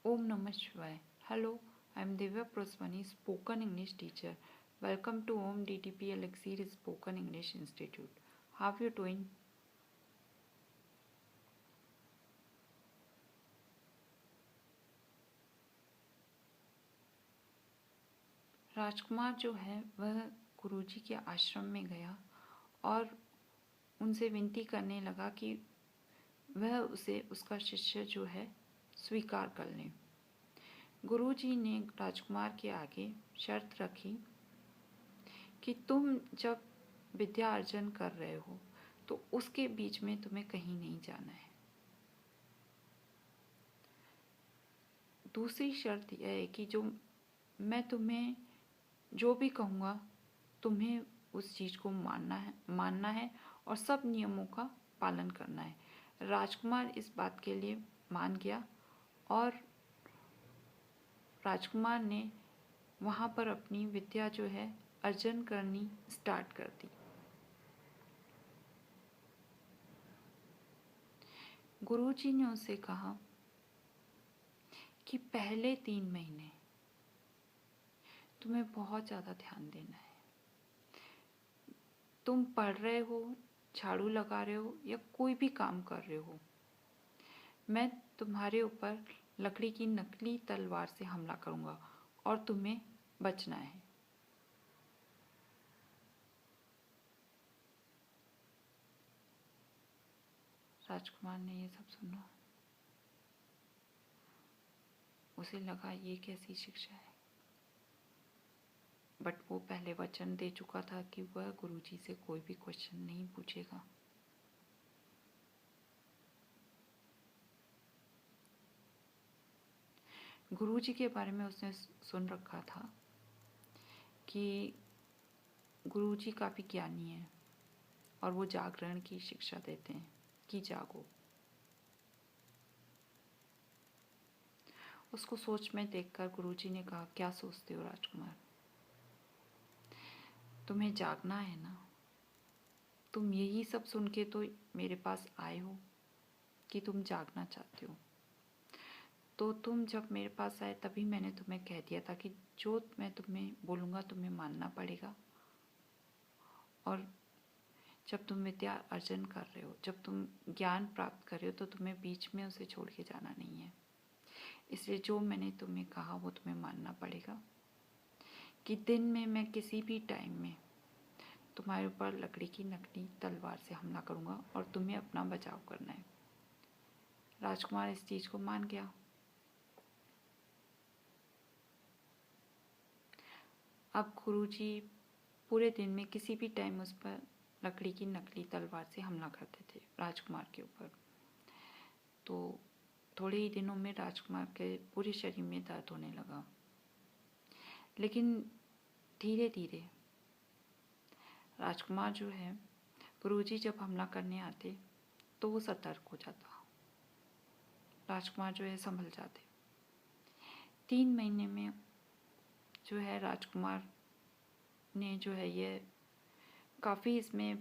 Om Namah Shivaya. Hello, I am Divya Proswani, spoken English teacher. Welcome to Om DTP Elixir Spoken English Institute. How are you doing? राजकुमार जो है वह गुरुजी के आश्रम में गया और उनसे विनती करने लगा कि वह उसे उसका शिष्य जो है स्वीकार कर लें। गुरुजी ने राजकुमार के आगे शर्त रखी कि तुम जब विद्या अर्जन कर रहे हो तो उसके बीच में तुम्हें कहीं नहीं जाना है। दूसरी शर्त यह है कि जो मैं तुम्हें जो भी कहूँगा तुम्हें उस चीज़ को मानना है और सब नियमों का पालन करना है। राजकुमार इस बात के लिए मान गया और राजकुमार ने वहाँ पर अपनी विद्या जो है अर्जन करनी स्टार्ट कर दी। गुरुजी ने उसे कहा कि पहले 3 महीने तुम्हें बहुत ज़्यादा ध्यान देना है। तुम पढ़ रहे हो, झाड़ू लगा रहे हो या कोई भी काम कर रहे हो, मैं तुम्हारे ऊपर लकड़ी की नकली तलवार से हमला करूंगा और तुम्हें बचना है। राजकुमार ने ये सब सुना। उसे लगा ये कैसी शिक्षा है, बट वो पहले वचन दे चुका था कि वह गुरुजी से कोई भी क्वेश्चन नहीं पूछेगा। गुरुजी के बारे में उसने सुन रखा था कि गुरुजी काफ़ी ज्ञानी है और वो जागरण की शिक्षा देते हैं कि जागो। उसको सोच में देखकर गुरुजी ने कहा, क्या सोचते हो राजकुमार? तुम्हें जागना है ना? तुम यही सब सुन के तो मेरे पास आए हो कि तुम जागना चाहते हो। तो तुम जब मेरे पास आए तभी मैंने तुम्हें कह दिया था कि जो मैं तुम्हें बोलूँगा तुम्हें मानना पड़ेगा। और जब तुम विद्या अर्जन कर रहे हो, जब तुम ज्ञान प्राप्त कर रहे हो, तो तुम्हें बीच में उसे छोड़ के जाना नहीं है। इसलिए जो मैंने तुम्हें कहा वो तुम्हें मानना पड़ेगा कि दिन में मैं किसी भी टाइम में तुम्हारे ऊपर लकड़ी की नकली तलवार से हमला करूँगा और तुम्हें अपना बचाव करना है। राजकुमार इस चीज़ को मान गया। अब गुरुजी पूरे दिन में किसी भी टाइम उस पर लकड़ी की नकली तलवार से हमला करते थे राजकुमार के ऊपर। तो थोड़े ही दिनों में राजकुमार के पूरे शरीर में दर्द होने लगा। लेकिन धीरे धीरे राजकुमार जो है, गुरुजी जब हमला करने आते तो वो सतर्क हो जाता। राजकुमार जो है संभल जाते। 3 महीने में जो है राजकुमार ने जो है ये काफ़ी इसमें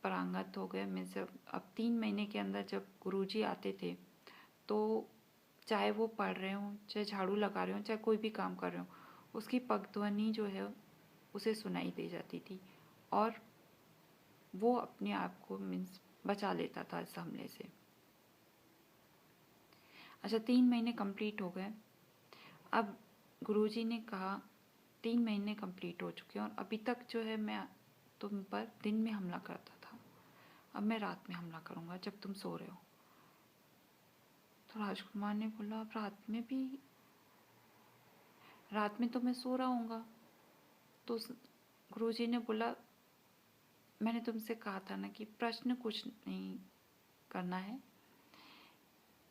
पारंगत हो गए। मैं जब अब 3 महीने के अंदर जब गुरुजी आते थे तो चाहे वो पढ़ रहे हों, चाहे झाड़ू लगा रहे हों, चाहे कोई भी काम कर रहे हों, उसकी पगध्वनि जो है उसे सुनाई दे जाती थी और वो अपने आप को मीन्स बचा लेता था इस हमले से। अच्छा, 3 महीने कंप्लीट हो गए। अब गुरुजी ने कहा 3 महीने कंप्लीट हो चुके हैं और अभी तक जो है मैं तुम पर दिन में हमला करता था, अब मैं रात में हमला करूँगा जब तुम सो रहे हो। तो राजकुमार ने बोला, अब रात में तो मैं सो रहा हूँगा। तो गुरुजी ने बोला, मैंने तुमसे कहा था ना कि प्रश्न कुछ नहीं करना है,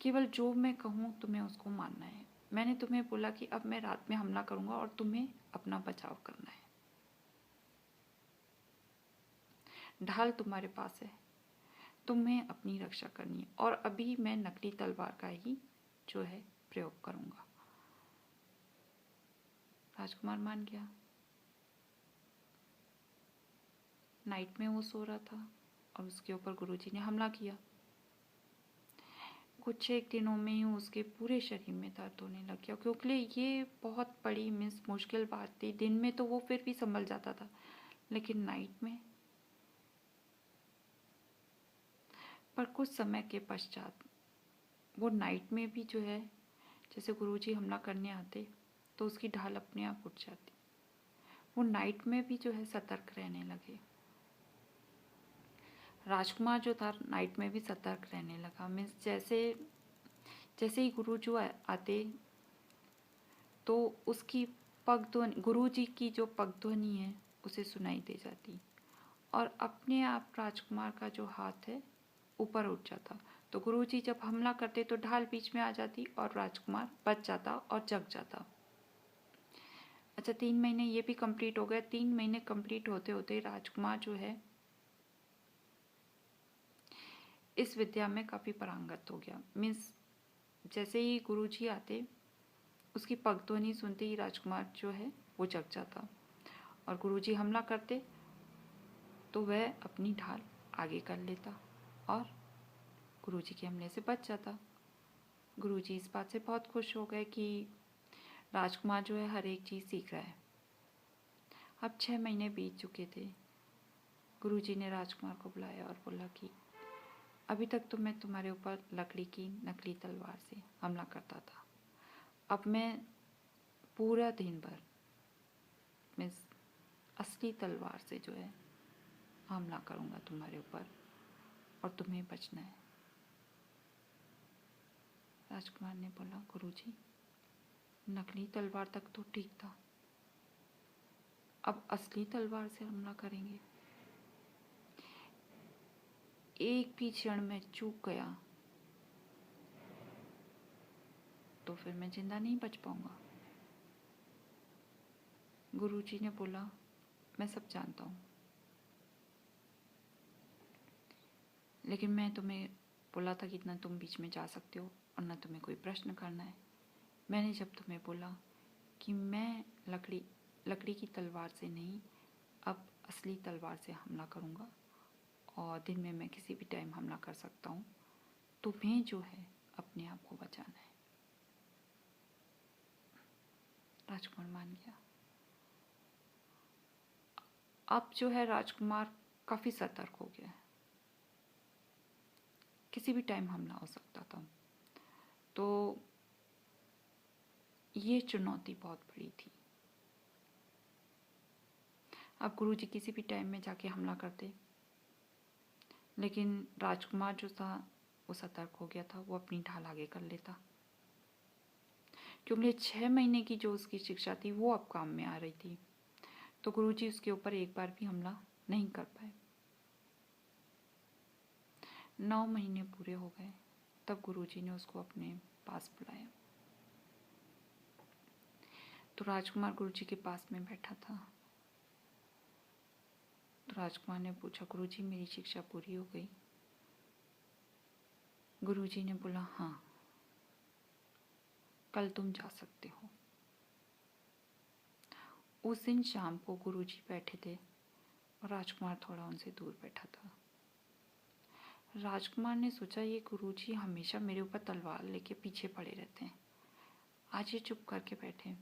केवल जो मैं कहूँ तुम्हें उसको मानना है। मैंने तुम्हें बोला कि अब मैं रात में हमला करूँगा और तुम्हें अपना बचाव करना है। ढाल तुम्हारे पास है, तुम्हें अपनी रक्षा करनी है और अभी मैं नकली तलवार का ही जो है प्रयोग करूँगा। राजकुमार मान गया। नाइट में वो सो रहा था और उसके ऊपर गुरुजी ने हमला किया। कुछ एक दिनों में ही उसके पूरे शरीर में दर्द होने लग गया, क्योंकि ये बहुत बड़ी मुश्किल बात थी। दिन में तो वो फिर भी संभल जाता था, लेकिन नाइट में। पर कुछ समय के पश्चात वो नाइट में भी जो है, जैसे गुरुजी हमला करने आते तो उसकी ढाल अपने आप उठ जाती। वो नाइट में भी जो है सतर्क रहने लगे। राजकुमार जो था नाइट में भी सतर्क रहने लगा। मीन्स जैसे जैसे ही गुरुजी आते तो उसकी पगध्वनि, गुरुजी की जो पगध्वनि है उसे सुनाई दे जाती, और अपने आप राजकुमार का जो हाथ है ऊपर उठ जाता। तो गुरुजी जब हमला करते तो ढाल बीच में आ जाती और राजकुमार बच जाता और जग जाता। अच्छा, 3 महीने ये भी कंप्लीट हो गए। 3 महीने कंप्लीट होते होते राजकुमार जो है इस विद्या में काफ़ी पारंगत हो गया। मीन्स जैसे ही गुरुजी आते उसकी पगध्वनि सुनते ही राजकुमार जो है वो जग जाता, और गुरुजी हमला करते तो वह अपनी ढाल आगे कर लेता और गुरुजी के हमले से बच जाता। गुरुजी इस बात से बहुत खुश हो गए कि राजकुमार जो है हर एक चीज़ सीख रहा है। अब 6 महीने बीत चुके थे। गुरुजी ने राजकुमार को बुलाया और बोला कि अभी तक तो मैं तुम्हारे ऊपर लकड़ी की नकली तलवार से हमला करता था, अब मैं पूरा दिन भर मैं असली तलवार से जो है हमला करूँगा तुम्हारे ऊपर, और तुम्हें बचना है। राजकुमार ने बोला, गुरुजी नकली तलवार तक तो ठीक था, अब असली तलवार से हमला करेंगे। एक भी क्षण में चूक गया तो फिर मैं जिंदा नहीं बच पाऊंगा। गुरुजी ने बोला, मैं सब जानता हूँ, लेकिन मैं तुम्हें बोला था कि ना तुम बीच में जा सकते हो और ना तुम्हें कोई प्रश्न करना है। मैंने जब तुम्हें बोला कि मैं लकड़ी की तलवार से नहीं, अब असली तलवार से हमला करूँगा, और दिन में मैं किसी भी टाइम हमला कर सकता हूँ, तुम्हें जो है अपने आप को बचाना है। राजकुमार मान गया। अब जो है राजकुमार काफ़ी सतर्क हो गया है, किसी भी टाइम हमला हो सकता था। तो ये चुनौती बहुत बड़ी थी। अब गुरुजी किसी भी टाइम में जाके हमला करते, लेकिन राजकुमार जो था वो सतर्क हो गया था, वो अपनी ढाल आगे कर लेता, क्योंकि 6 महीने की जो उसकी शिक्षा थी वो अब काम में आ रही थी। तो गुरुजी उसके ऊपर एक बार भी हमला नहीं कर पाए। 9 महीने पूरे हो गए, तब गुरुजी ने उसको अपने पास बुलाया। तो राजकुमार गुरुजी के पास में बैठा था। तो राजकुमार ने पूछा, गुरुजी मेरी शिक्षा पूरी हो गई? गुरुजी ने बोला, हाँ, कल तुम जा सकते हो। उस दिन शाम को गुरुजी बैठे थे और राजकुमार थोड़ा उनसे दूर बैठा था। राजकुमार ने सोचा, ये गुरुजी हमेशा मेरे ऊपर तलवार लेके पीछे पड़े रहते हैं, आज ये चुप करके बैठे,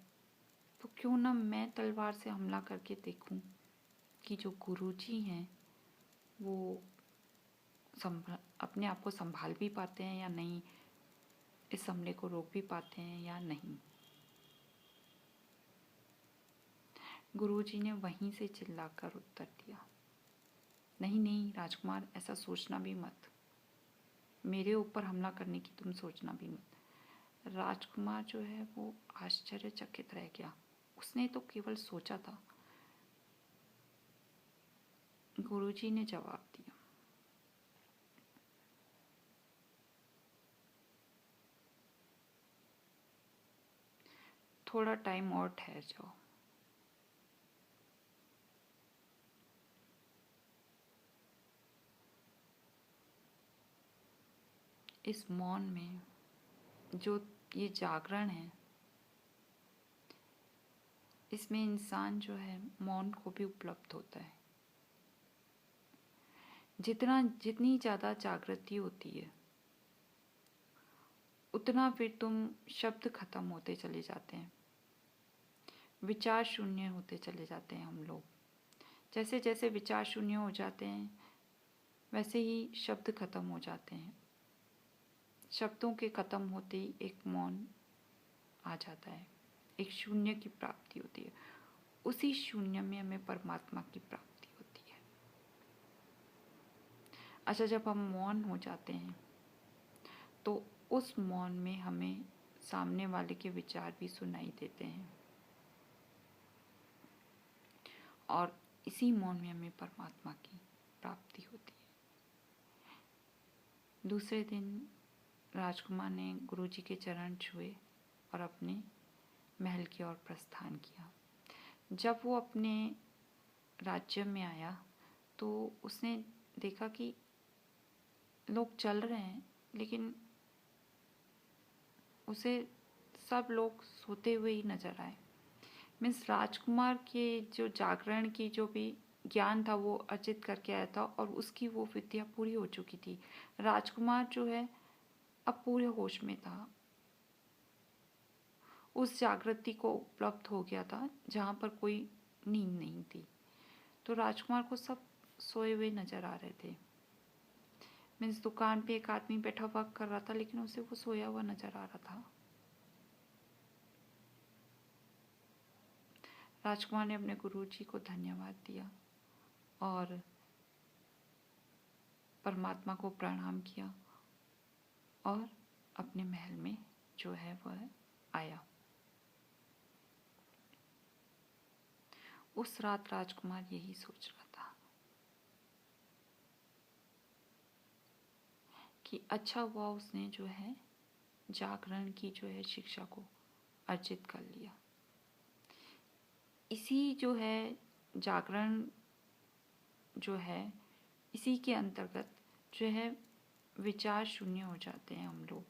तो क्यों ना मैं तलवार से हमला करके देखूं कि जो गुरुजी हैं वो अपने आप को संभाल भी पाते हैं या नहीं, इस हमले को रोक भी पाते हैं या नहीं। गुरुजी ने वहीं से चिल्लाकर उत्तर दिया, नहीं नहीं राजकुमार, ऐसा सोचना भी मत, मेरे ऊपर हमला करने की तुम सोचना भी मत। राजकुमार जो है वो आश्चर्यचकित रह गया, उसने तो केवल सोचा था। गुरुजी ने जवाब दिया, थोड़ा टाइम और ठहर जाओ। इस मौन में जो ये जागरण है, इसमें इंसान जो है मौन को भी उपलब्ध होता है। जितनी ज़्यादा जागृति होती है उतना फिर तुम शब्द खत्म होते चले जाते हैं, विचार शून्य होते चले जाते हैं हम लोग। जैसे जैसे विचार शून्य हो जाते हैं वैसे ही शब्द खत्म हो जाते हैं। शब्दों के खत्म होते ही एक मौन आ जाता है, एक शून्य की प्राप्ति होती है। उसी शून्य में हमें परमात्मा की प्राप्ति होती है। अच्छा, जब हम मौन हो जाते हैं तो उस मौन में हमें सामने वाले के विचार भी सुनाई देते हैं और इसी मौन में हमें परमात्मा की प्राप्ति होती है। दूसरे दिन राजकुमार ने गुरुजी के चरण छुए और अपने महल की ओर प्रस्थान किया। जब वो अपने राज्य में आया तो उसने देखा कि लोग चल रहे हैं, लेकिन उसे सब लोग सोते हुए ही नजर आए। मीन्स राजकुमार के जो जागरण की जो भी ज्ञान था वो अर्जित करके आया था और उसकी वो विद्या पूरी हो चुकी थी। राजकुमार जो है अब पूरे होश में था, उस जागृति को उपलब्ध हो गया था जहाँ पर कोई नींद नहीं थी। तो राजकुमार को सब सोए हुए नजर आ रहे थे। मीन्स दुकान पे एक आदमी बैठा हुआ कर रहा था लेकिन उसे वो सोया हुआ नजर आ रहा था। राजकुमार ने अपने गुरुजी को धन्यवाद दिया और परमात्मा को प्रणाम किया और अपने महल में जो है वह आया। उस रात राजकुमार यही सोच रहा था कि अच्छा हुआ उसने जो है जागरण की जो है शिक्षा को अर्जित कर लिया। इसी जो है जागरण जो है इसी के अंतर्गत जो है विचार शून्य हो जाते हैं हम लोग,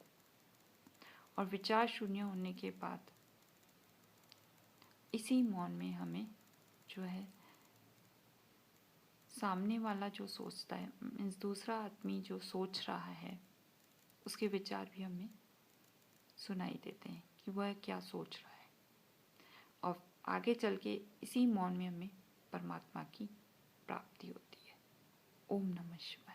और विचार शून्य होने के बाद इसी मौन में हमें जो है सामने वाला जो सोचता है, मीन्स दूसरा आदमी जो सोच रहा है, उसके विचार भी हमें सुनाई देते हैं कि वह क्या सोच रहा है, और आगे चल के इसी मौन में हमें परमात्मा की प्राप्ति होती है। ओम नमः शिवाय।